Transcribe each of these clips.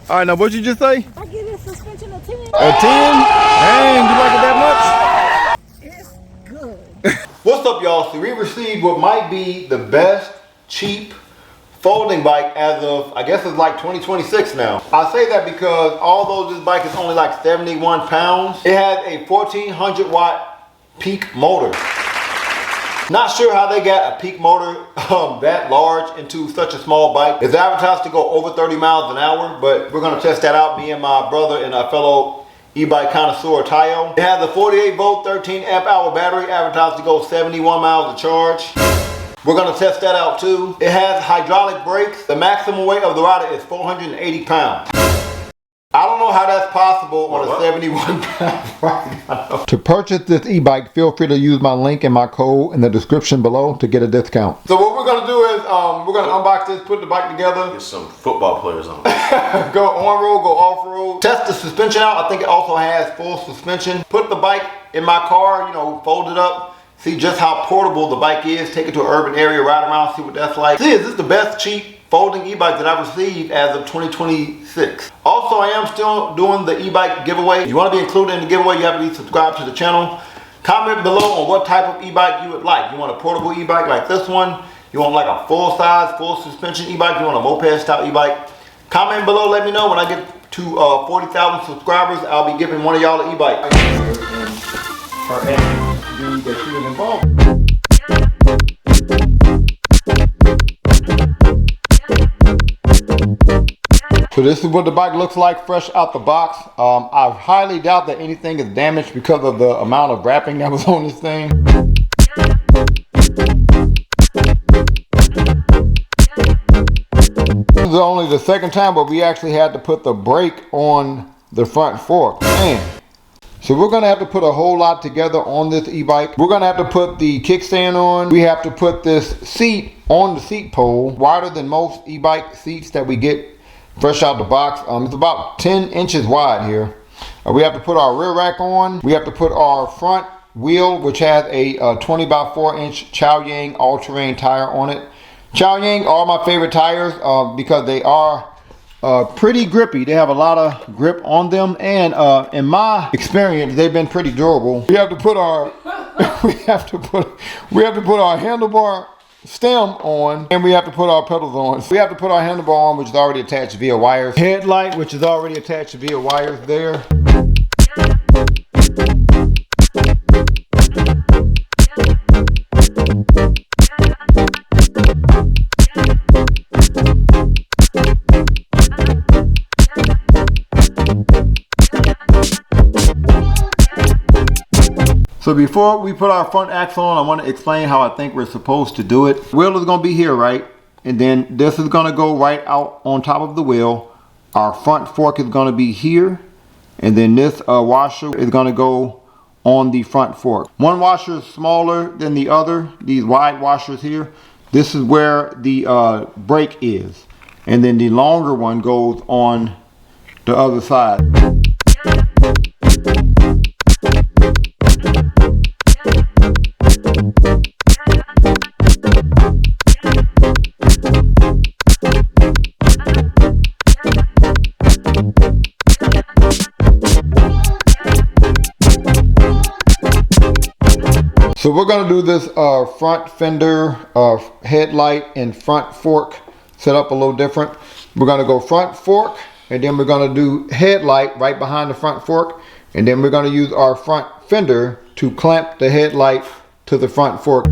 All right, now what you just say? I get a suspension of 10. A 10? Dang, you like it that much? It's good. What's up, y'all? So we received what might be the best cheap folding bike as of, I guess it's like 2026 now. I say that because although this bike is only like 71 pounds, it has a 1400 watt peak motor. Not sure how they got a peak motor that large into such a small bike. It's advertised to go over 30 miles an hour, but we're gonna test that out, me and my brother and a fellow e-bike connoisseur, Tayo. It has a 48 volt, 13 amp hour battery, advertised to go 71 miles to charge. We're gonna test that out too. It has hydraulic brakes. The maximum weight of the rider is 480 pounds. I don't know how that's possible on a 71 pound rider. To purchase this e-bike, feel free to use my link and my code in the description below to get a discount. So what we're gonna do is, we're gonna unbox this, put the bike together. Get some football players on. Go on-road, go off-road. Test the suspension out. I think it also has full suspension. Put the bike in my car, you know, fold it up. See just how portable the bike is. Take it to an urban area, ride around, see what that's like. See, is this the best cheap folding e-bike that I've received as of 2026. Also, I am still doing the e-bike giveaway. If you want to be included in the giveaway, you have to be subscribed to the channel. Comment below on what type of e-bike you would like. You want a portable e-bike like this one? You want like a full size, full suspension e-bike? You want a moped style e-bike? Comment below, let me know. When I get to 40,000 subscribers, I'll be giving one of y'all an e-bike. That she was involved. So this is what the bike looks like fresh out the box. I highly doubt that anything is damaged because of the amount of wrapping that was on this thing. This is only the second time where we actually had to put the brake on the front fork. Man. So we're gonna have to put a whole lot together on this e-bike. We're gonna have to put the kickstand on. We have to put this seat on the seat pole, wider than most e-bike seats that we get fresh out the box. It's about 10 inches wide here. We have to put our rear rack on. We have to put our front wheel, which has a 20 by 4 inch Chaoyang all-terrain tire on it. Chaoyang are my favorite tires because they are pretty grippy. They have a lot of grip on them, and in my experience, they've been pretty durable. We have to put our we have to put our handlebar stem on, and we have to put our pedals on. So we have to put our handlebar on, which is already attached via wires. Headlight, which is already attached via wires there. So before we put our front axle on, I want to explain how I think we're supposed to do it. Wheel is going to be here, right? And then this is going to go right out on top of the wheel. Our front fork is going to be here. And then this washer is going to go on the front fork. One washer is smaller than the other, these wide washers here. This is where the brake is. And then the longer one goes on the other side. So we're going to do this front fender, headlight, and front fork set up a little different. We're going to go front fork, and then we're going to do headlight right behind the front fork, and then we're going to use our front fender to clamp the headlight to the front fork.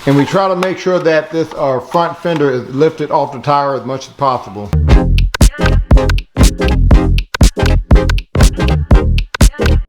And we try to make sure that this front fender is lifted off the tire as much as possible.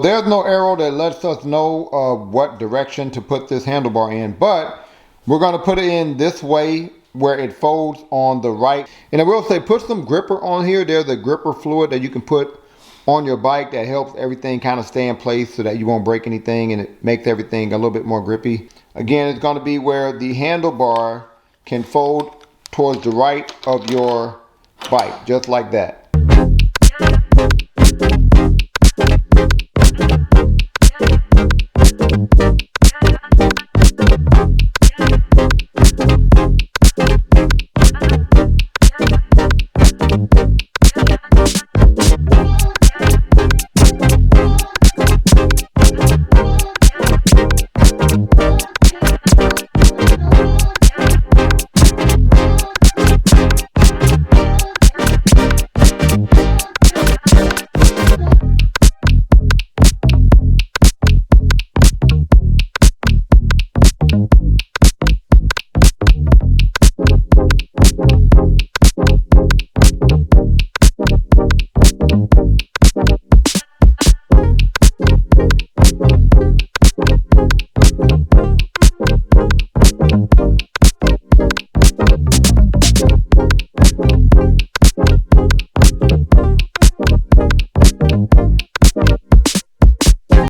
There's no arrow that lets us know what direction to put this handlebar in, but we're going to put it in this way where it folds on the right. And I will say, put some gripper on here. There's a gripper fluid that you can put on your bike that helps everything kind of stay in place so that you won't break anything, and it makes everything a little bit more grippy. Again, it's going to be where the handlebar can fold towards the right of your bike, just like that.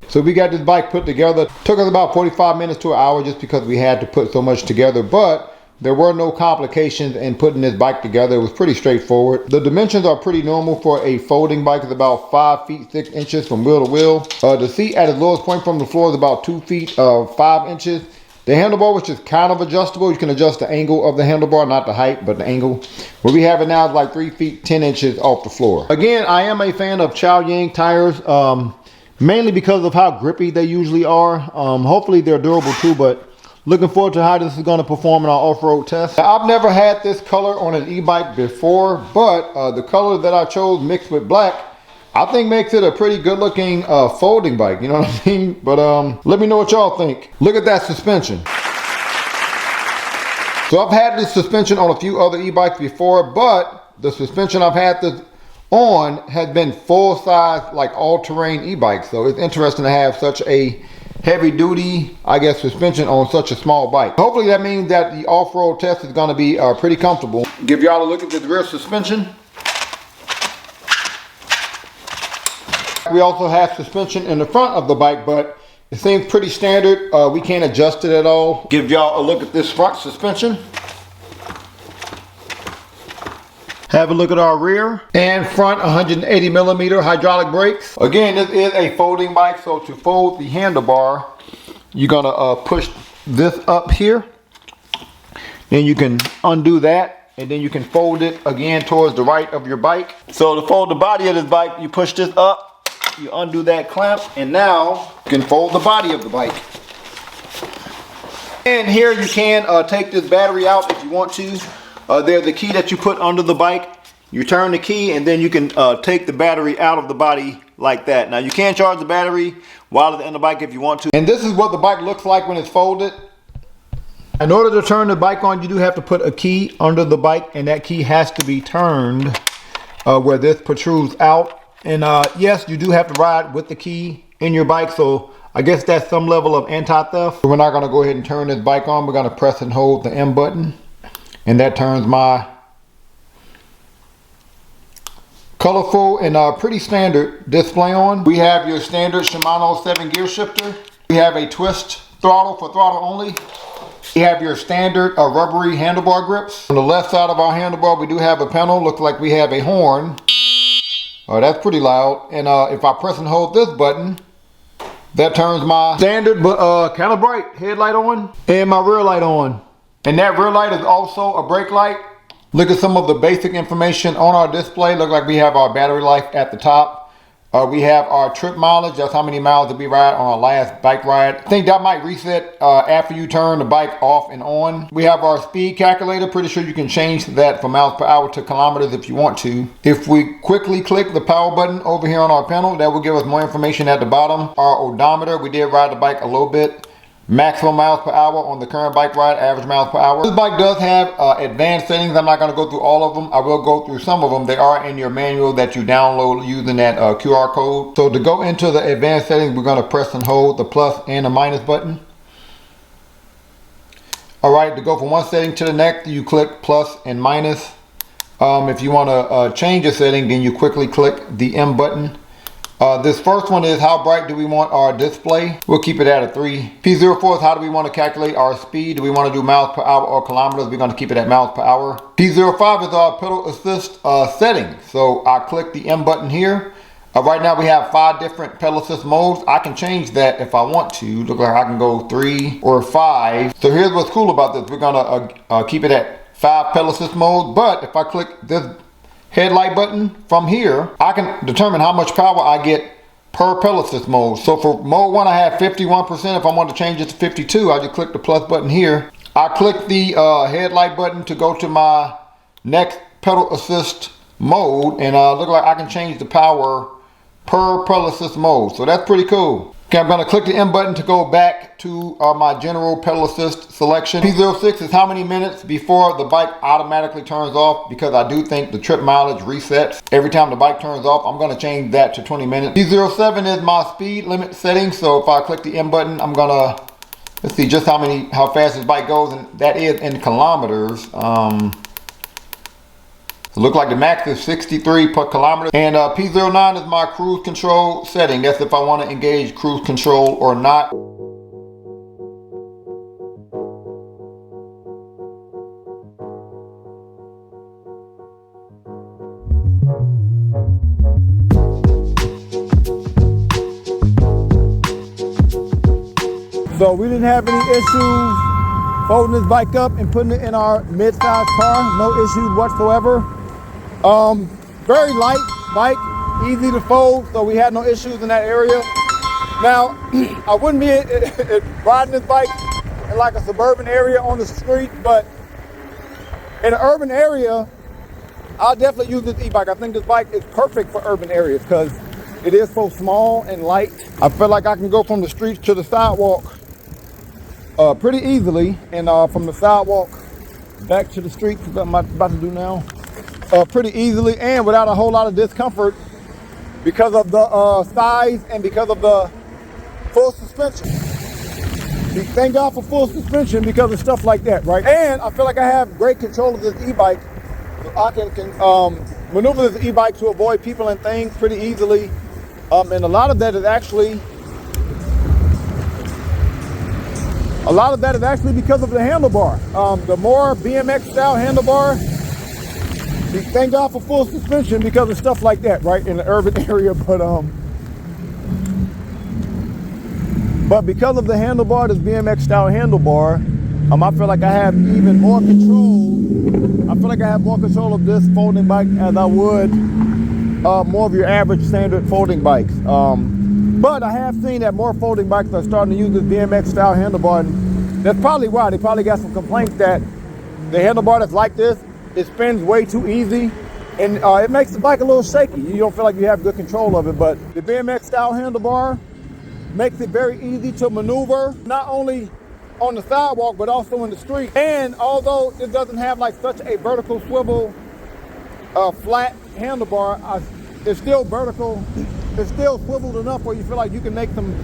So we got this bike put together. Took us about 45 minutes to an hour just because we had to put so much together, but there were no complications in putting this bike together. It was pretty straightforward. The dimensions are pretty normal for a folding bike. It's about 5 feet 6 inches from wheel to wheel. The seat at its lowest point from the floor is about 2 feet 5 inches. The handlebar, which is kind of adjustable, you can adjust the angle of the handlebar, not the height, but the angle. Where we have it now is like 3 feet 10 inches off the floor. Again, I am a fan of Chaoyang tires, mainly because of how grippy they usually are. Hopefully they're durable too, but looking forward to how this is going to perform in our off-road test. Now, I've never had this color on an e-bike before, but the color that I chose mixed with black, I think makes it a pretty good looking folding bike, you know what I mean? But let me know what y'all think. Look at that suspension. So I've had this suspension on a few other e-bikes before, but the suspension I've had this on has been full size, like all-terrain e-bikes. So it's interesting to have such a heavy duty, I guess, suspension on such a small bike. Hopefully that means that the off-road test is going to be pretty comfortable. Give y'all a look at the rear suspension. We also have suspension in the front of the bike, but it seems pretty standard. We can't adjust it at all. Give y'all a look at this front suspension. Have a look at our rear and front 180 millimeter hydraulic brakes. Again, this is a folding bike, so to fold the handlebar, you're gonna push this up here. Then you can undo that, and then you can fold it again towards the right of your bike. So to fold the body of this bike, you push this up, you undo that clamp, and now you can fold the body of the bike. And here you can take this battery out if you want to. There's the key that you put under the bike. You turn the key and then you can take the battery out of the body like that. Now you can charge the battery while it's in the bike if you want to. And this is what the bike looks like when it's folded. In order to turn the bike on, you do have to put a key under the bike, and that key has to be turned where this protrudes out. And yes, you do have to ride with the key in your bike, so I guess that's some level of anti-theft. We're not gonna go ahead and turn this bike on. We're gonna press and hold the M button. And that turns my colorful and pretty standard display on. We have your standard Shimano 7-gear shifter. We have a twist throttle for throttle only. We have your standard rubbery handlebar grips. On the left side of our handlebar, we do have a panel. Looks like we have a horn. That's pretty loud. And if I press and hold this button, that turns my standard but kind of bright headlight on and my rear light on. And that rear light is also a brake light. Look at some of the basic information on our display. Look like we have our battery life at the top. We have our trip mileage. That's how many miles did we ride on our last bike ride. I think that might reset after you turn the bike off and on. We have our speed calculator. Pretty sure you can change that from miles per hour to kilometers if you want to. If we quickly click the power button over here on our panel, that will give us more information at the bottom. Our odometer, we did ride the bike a little bit. Maximum miles per hour on the current bike ride, average miles per hour. This bike does have advanced settings. I'm not going to go through all of them. I will go through some of them. They are in your manual that you download using that QR code. So to go into the advanced settings, we're going to press and hold the plus and the minus button. Alright, to go from one setting to the next, you click plus and minus. If you want to change a setting, then you quickly click the M button. This first one is how bright do we want our display. We'll keep it at a 3. P04 is how do we want to calculate our speed. Do we want to do miles per hour or kilometers? We're going to keep it at miles per hour. P05 is our pedal assist setting. So I click the M button here. Right now we have 5 different pedal assist modes. I can change that if I want to. Look like I can go 3 or 5. So here's what's cool about this. We're going to keep it at 5 pedal assist modes. But if I click this headlight button from here, I can determine how much power I get per pedal assist mode. So for mode 1 I have 51%. If I want to change it to 52, I just click the plus button here. I click the headlight button to go to my next pedal assist mode, and look like I can change the power per pedal assist mode. So that's pretty cool. Okay, I'm going to click the M button to go back to my general pedal assist selection. P06 is how many minutes before the bike automatically turns off, because I do think the trip mileage resets every time the bike turns off. I'm going to change that to 20 minutes. P07 is my speed limit setting. So if I click the M button, I'm going to, let's see just how fast this bike goes, and that is in kilometers. It looked like the max is 63 per kilometer. And P09 is my cruise control setting. That's if I want to engage cruise control or not. So we didn't have any issues folding this bike up and putting it in our mid-size car. No issues whatsoever. Very light bike, easy to fold, so we had no issues in that area. Now, I wouldn't be riding this bike in like a suburban area on the street, but in an urban area, I'll definitely use this e-bike. I think this bike is perfect for urban areas because it is so small and light. I feel like I can go from the streets to the sidewalk pretty easily, and from the sidewalk back to the street, what I'm about to do now, pretty easily and without a whole lot of discomfort because of the size and because of the full suspension. Thank God for full suspension because of stuff like that, right? And I feel like I have great control of this e-bike, so I can maneuver this e-bike to avoid people and things pretty easily, and a lot of that is actually because of the handlebar. The more BMX style handlebar, thank God for full suspension because of stuff like that, right, in the urban area. But because of the handlebar, this BMX style handlebar, I feel like I have even more control. I feel like I have more control of this folding bike as I would more of your average standard folding bikes. But I have seen that more folding bikes are starting to use this BMX style handlebar, and that's probably why. They probably got some complaints that the handlebar that's like this, it spins way too easy, and it makes the bike a little shaky. You don't feel like you have good control of it, but the BMX style handlebar makes it very easy to maneuver, not only on the sidewalk, but also in the street. And although it doesn't have like such a vertical swivel, flat handlebar, it's still vertical. It's still swiveled enough where you feel like you can make some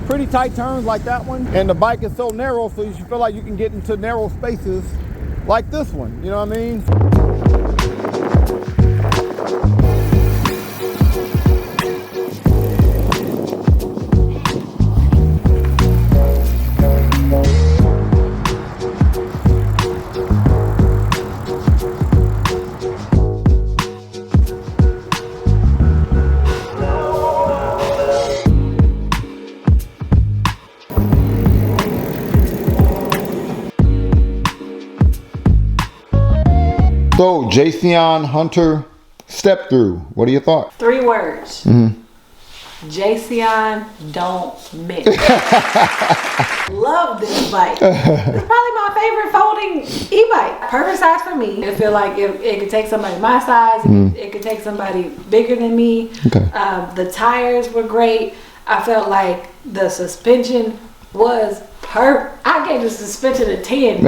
pretty tight turns like that one. And the bike is so narrow, so you feel like you can get into narrow spaces like this one. You know what I mean? So, Jasion Hunter step through. What are your thoughts? 3 words. Jasion don't miss. Love this bike. It's probably my favorite folding e-bike. Perfect size for me. I feel like it could take somebody my size. It could take somebody bigger than me. Okay. The tires were great. I felt like the suspension was I gave the suspension a 10.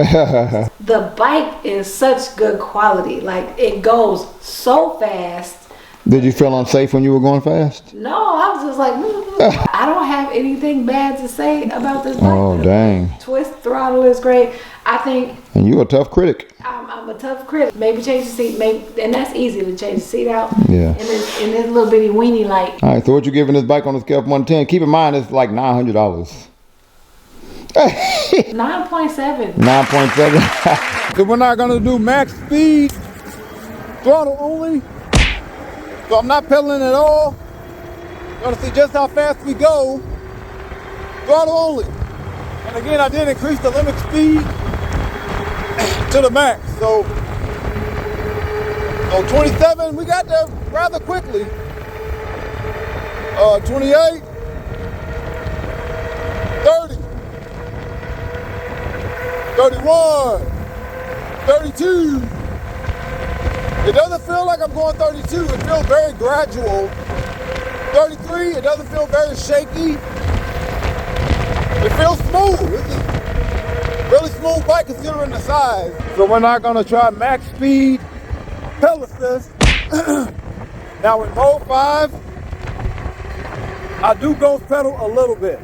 The bike is such good quality. Like, it goes so fast. Did you feel unsafe when you were going fast? No, I was just like, I don't have anything bad to say about this bike. Oh, dang. Twist throttle is great. I think. And you're a tough critic. I'm a tough critic. Maybe change the seat, and that's easy to change the seat out. Yeah. And this little bitty weenie light. All right, so what you giving this bike on a scale of 1 to 10? Keep in mind, it's like $900. 9.7. 9.7. So we're not gonna do max speed, throttle only. So I'm not pedaling at all. You're gonna see just how fast we go, throttle only. And again, I did increase the limit speed to the max. So 27, we got there rather quickly. 28, 30. 31, 32. It doesn't feel like I'm going 32. It feels very gradual. 33, it doesn't feel very shaky. It feels smooth. This is a really smooth bike considering the size. So we're not gonna try max speed pedal assist. Now in mode 5, I do ghost pedal a little bit.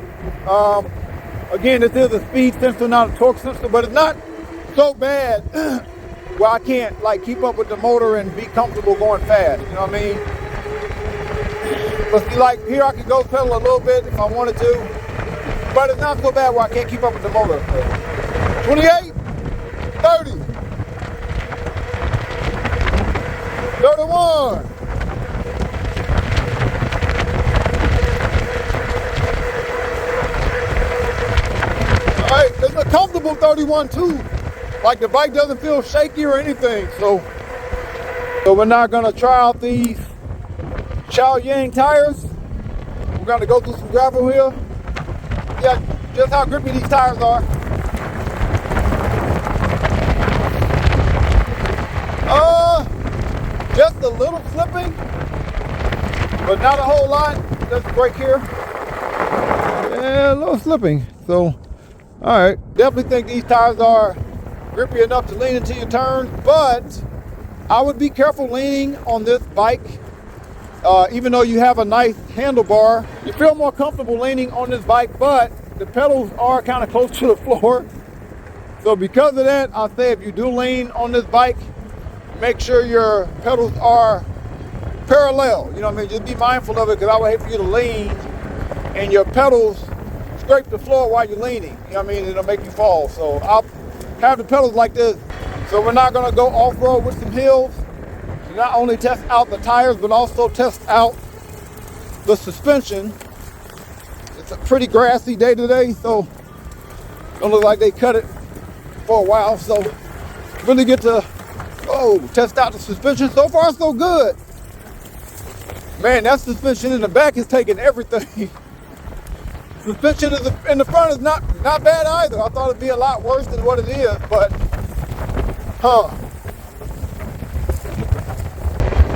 Again, this is a speed sensor, not a torque sensor, but it's not so bad where I can't like keep up with the motor and be comfortable going fast. You know what I mean? But see, like here I can ghost pedal a little bit if I wanted to, but it's not so bad where I can't keep up with the motor. 28, 30, 31. Alright, it's a comfortable 31 too. Like the bike doesn't feel shaky or anything. So we're not gonna try out these Chow Yang tires. We're gonna go through some gravel here. Yeah, just how grippy these tires are. Just a little slipping, but not a whole lot. There's a brake here. Yeah, a little slipping. So, all right, definitely think these tires are grippy enough to lean into your turn, but I would be careful leaning on this bike. Even though you have a nice handlebar, you feel more comfortable leaning on this bike, but the pedals are kind of close to the floor. So because of that, I'll say if you do lean on this bike, make sure your pedals are parallel. You know what I mean? Just be mindful of it, because I would hate for you to lean and your pedals scrape the floor while you're leaning. You know what I mean? It'll make you fall. So I'll have the pedals like this. So we're not gonna go off-road with some hills. So not only test out the tires, but also test out the suspension. It's a pretty grassy day today, so don't look like they cut it for a while. So really get to test out the suspension. So far, so good. Man, that suspension in the back is taking everything. Suspension in the front is not bad either. I thought it'd be a lot worse than what it is, but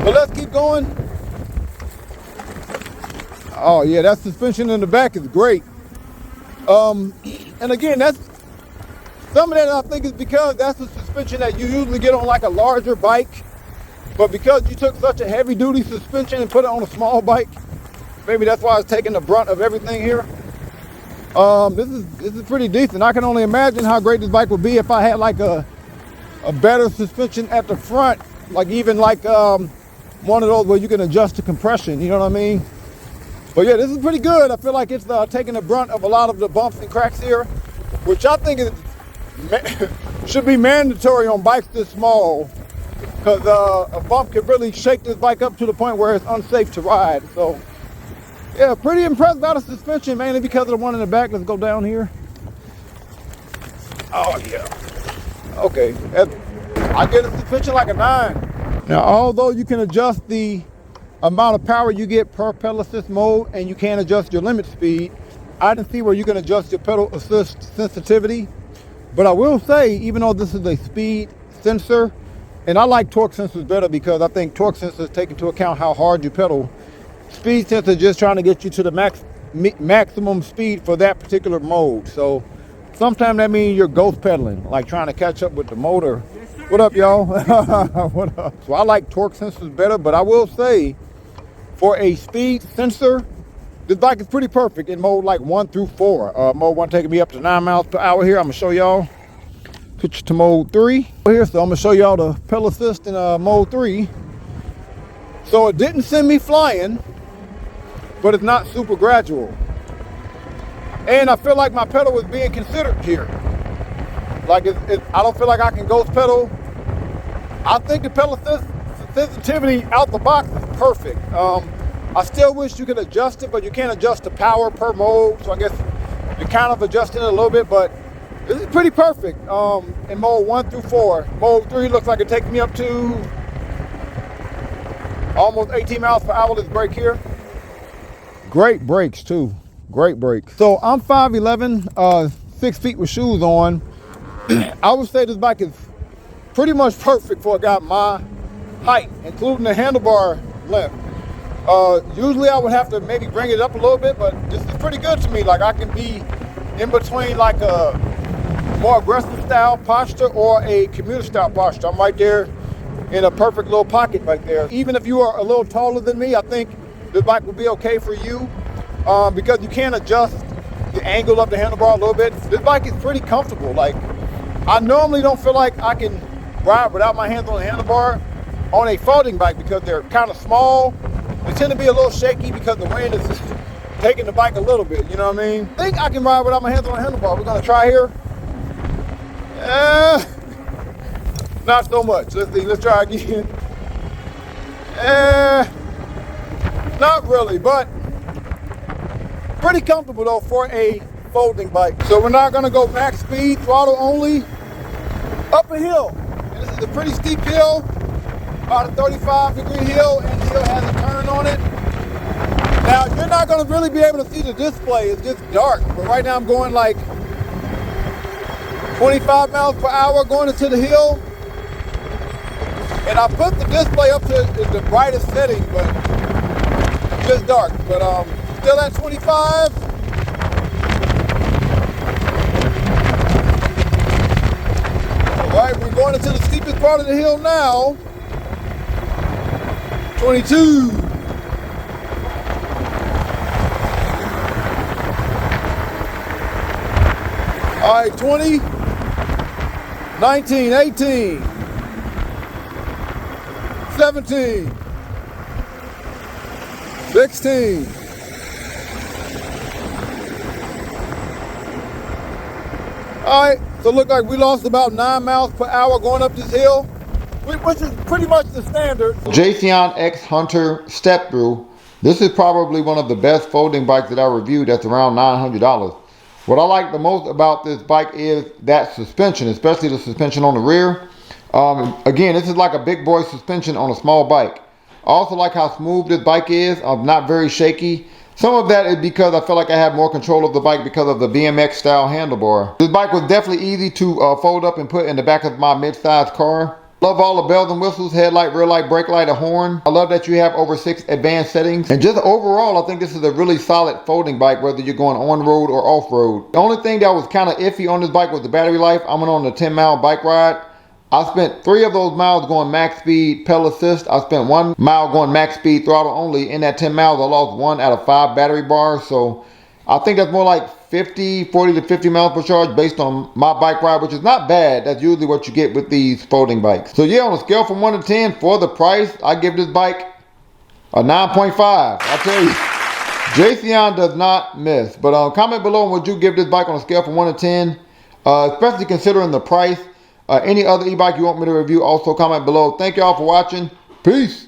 But let's keep going. Oh yeah, that suspension in the back is great. And again, that's some of that I think is because that's the suspension that you usually get on like a larger bike. But because you took such a heavy duty suspension and put it on a small bike, maybe that's why it's taking the brunt of everything here. This is pretty decent. I can only imagine how great this bike would be if I had like a better suspension at the front, like even like one of those where you can adjust the compression, you know what I mean? But yeah, this is pretty good. I feel like it's taking the brunt of a lot of the bumps and cracks here, which I think should be mandatory on bikes this small, because a bump could really shake this bike up to the point where it's unsafe to ride. So yeah, pretty impressed by the suspension, mainly because of the one in the back. Let's go down here. Oh yeah. Okay, I get a suspension like a 9. Now, although you can adjust the amount of power you get per pedal assist mode, and you can adjust your limit speed, I didn't see where you can adjust your pedal assist sensitivity. But I will say, even though this is a speed sensor, and I like torque sensors better because I think torque sensors take into account how hard you pedal. Speed sensor just trying to get you to the maximum speed for that particular mode. So sometimes that means you're ghost pedaling, like trying to catch up with the motor. What up, y'all? What up? So I like torque sensors better, but I will say, for a speed sensor, this bike is pretty perfect in mode like 1 through 4. Mode 1 taking me up to 9 miles per hour here. I'm gonna show y'all. Switch to mode 3 here. So I'm gonna show y'all the pedal assist in mode 3. So it didn't send me flying, but it's not super gradual. And I feel like my pedal is being considered here. Like I don't feel like I can ghost pedal. I think the pedal sensitivity out the box is perfect. I still wish you could adjust it, but you can't adjust the power per mode. So I guess you're kind of adjusting it a little bit, but this is pretty perfect in mode 1 through 4. Mode 3 looks like it takes me up to almost 18 miles per hour. This brake here. Great brakes too. Great brakes. So I'm 5'11", 6 feet with shoes on. I would say this bike is pretty much perfect for a guy my height, including the handlebar length. Usually I would have to maybe bring it up a little bit, but this is pretty good to me. Like I can be in between like a more aggressive style posture or a commuter style posture. I'm right there in a perfect little pocket right there. Even if you are a little taller than me, I think this bike will be okay for you because you can adjust the angle of the handlebar a little bit. This bike is pretty comfortable. Like I normally don't feel like I can ride without my hands on the handlebar on a folding bike because they're kind of small. They tend to be a little shaky because the wind is just taking the bike a little bit, you know what I mean? I think I can ride without my hands on the handlebar. We're gonna try here. Not so much. Let's see, let's try again. Not really, but pretty comfortable though for a folding bike. So we're not gonna go max speed, throttle only, up a hill. And this is a pretty steep hill, about a 35-degree hill, and the hill has a turn on it. Now, you're not gonna really be able to see the display, it's just dark. But right now I'm going like 25 miles per hour going into the hill. And I put the display up to the brightest setting, but it's just dark. But still at 25. All right, we're going into the steepest part of the hill now. 22. All right, 20, 19, 18, 17, 16. All right, so it look like we lost about 9 miles per hour going up this hill, which is pretty much the standard. Jasion X Hunter Step Through. This is probably one of the best folding bikes that I reviewed. That's around $900. What I like the most about this bike is that suspension, especially the suspension on the rear. Again, this is like a big boy suspension on a small bike. I also like how smooth this bike is. Not very shaky. Some of that is because I feel like I have more control of the bike because of the BMX style handlebar. This bike was definitely easy to fold up and put in the back of my mid-size car. Love all the bells and whistles, headlight, rear light, brake light, a horn. I love that you have over 6 advanced settings. And just overall, I think this is a really solid folding bike, whether you're going on-road or off-road. The only thing that was kind of iffy on this bike was the battery life. I went on a 10-mile bike ride. I spent 3 of those miles going max speed pedal assist. I spent 1 mile going max speed throttle only. In that 10 miles, I lost 1 out of 5 battery bars. So I think that's more like 40 to 50 miles per charge based on my bike ride, which is not bad. That's usually what you get with these folding bikes. So yeah, on a scale from 1 to 10 for the price, I give this bike a 9.5. I tell you, Jasion does not miss. But comment below on what you give this bike on a scale from 1 to 10, especially considering the price. Any other e-bike you want me to review, also comment below. Thank y'all for watching. Peace.